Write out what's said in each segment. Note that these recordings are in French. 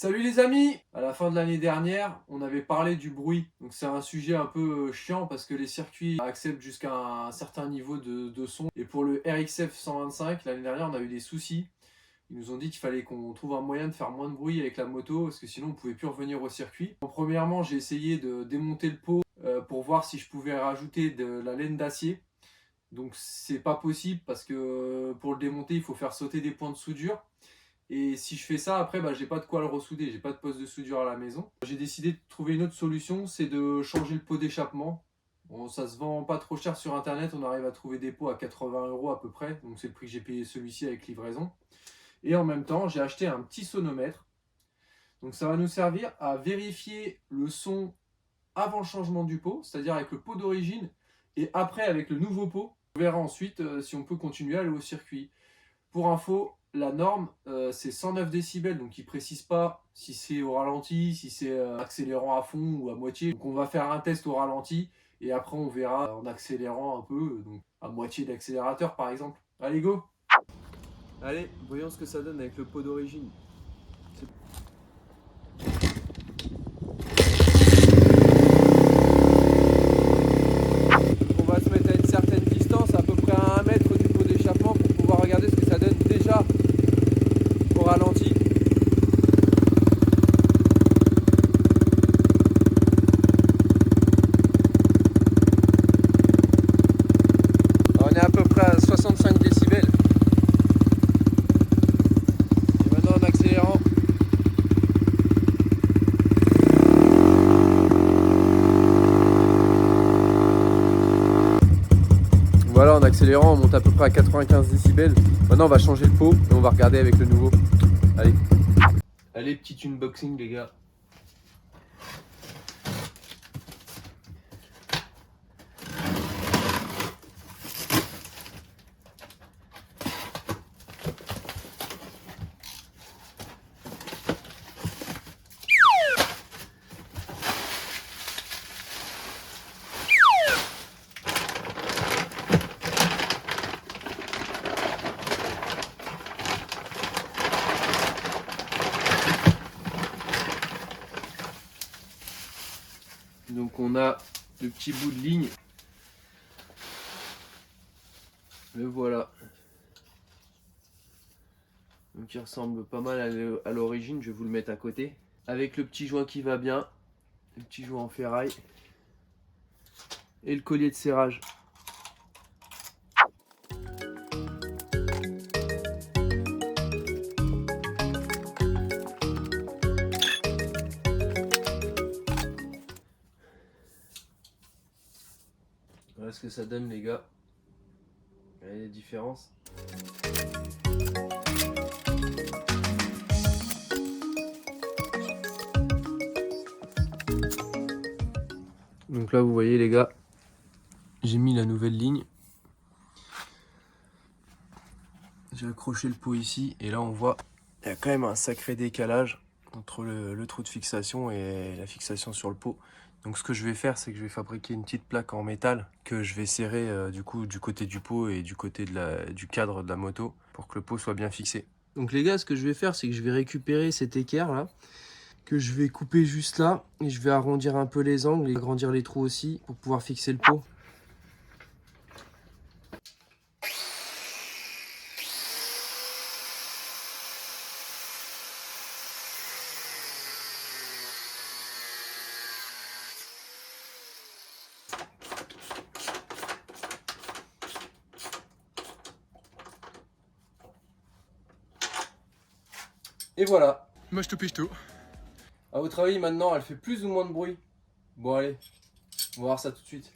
Salut les amis! À la fin de l'année dernière, on avait parlé du bruit. Donc c'est un sujet un peu chiant parce que les circuits acceptent jusqu'à un certain niveau de son. Et pour le RXF 125, l'année dernière, on a eu des soucis. Ils nous ont dit qu'il fallait qu'on trouve un moyen de faire moins de bruit avec la moto parce que sinon on pouvait plus revenir au circuit. Donc, premièrement, j'ai essayé de démonter le pot pour voir si je pouvais rajouter de la laine d'acier. Donc c'est pas possible parce que pour le démonter, il faut faire sauter des points de soudure. Et si je fais ça, après, j'ai pas de quoi le ressouder, j'ai pas de poste de soudure à la maison. J'ai décidé de trouver une autre solution, c'est de changer le pot d'échappement. Bon, ça se vend pas trop cher sur internet, on arrive à trouver des pots à 80 € à peu près, donc c'est le prix que j'ai payé celui-ci avec livraison. Et en même temps, j'ai acheté un petit sonomètre. Donc ça va nous servir à vérifier le son avant le changement du pot, c'est-à-dire avec le pot d'origine, et après avec le nouveau pot. On verra ensuite si on peut continuer à aller au circuit. Pour info, la norme, c'est 109 décibels, donc il ne précise pas si c'est au ralenti, si c'est accélérant à fond ou à moitié. Donc on va faire un test au ralenti, et après on verra en accélérant un peu, donc à moitié d'accélérateur par exemple. Allez, go! Allez, voyons ce que ça donne avec le pot d'origine. On va se mettre à une certaine distance, à peu près à 1 mètre du pot d'échappement, pour pouvoir regarder ce que ça donne déjà au ralenti. On est à peu près à 65 décibels. Et maintenant en accélérant. Voilà, en accélérant, on monte à peu près à 95 décibels. Maintenant, on va changer le pot et on va regarder avec le nouveau. Allez. Allez, petit unboxing, les gars. Donc on a le petit bout de ligne. Le voilà. Donc il ressemble pas mal à l'origine, je vais vous le mettre à côté. Avec le petit joint qui va bien, le petit joint en ferraille. Et le collier de serrage. Voilà ce que ça donne, les gars. Regardez les différences. Donc là vous voyez les gars, j'ai mis la nouvelle ligne. J'ai accroché le pot ici et là on voit il y a quand même un sacré décalage entre le trou de fixation et la fixation sur le pot. Donc ce que je vais faire, c'est que je vais fabriquer une petite plaque en métal que je vais serrer du coup du côté du pot et du côté du cadre de la moto pour que le pot soit bien fixé. Donc les gars, ce que je vais faire, c'est que je vais récupérer cet équerre là, que je vais couper juste là, et je vais arrondir un peu les angles et agrandir les trous aussi pour pouvoir fixer le pot. Et voilà. Moi je te pige tout. À votre avis, maintenant, elle fait plus ou moins de bruit? Bon, allez, on va voir ça tout de suite.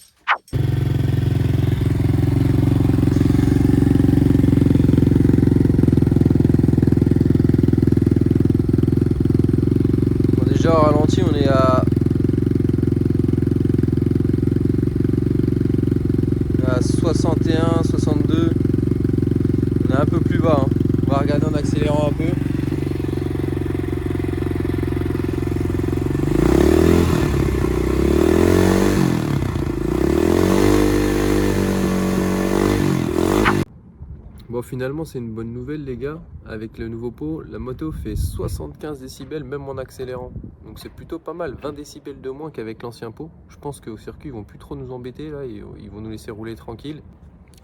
Bon, déjà, au ralenti, on est à 61, 62. On est un peu plus bas. On va regarder en accélérant un peu. Bon, finalement c'est une bonne nouvelle les gars, avec le nouveau pot, la moto fait 75 décibels même en accélérant. Donc c'est plutôt pas mal, 20 décibels de moins qu'avec l'ancien pot. Je pense qu'au circuit ils vont plus trop nous embêter là, ils vont nous laisser rouler tranquille.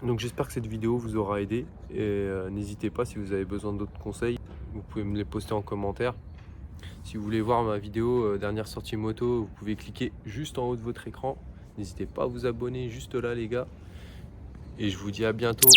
Donc j'espère que cette vidéo vous aura aidé et n'hésitez pas si vous avez besoin d'autres conseils, vous pouvez me les poster en commentaire. Si vous voulez voir ma vidéo dernière sortie moto, vous pouvez cliquer juste en haut de votre écran. N'hésitez pas à vous abonner juste là les gars. Et je vous dis à bientôt.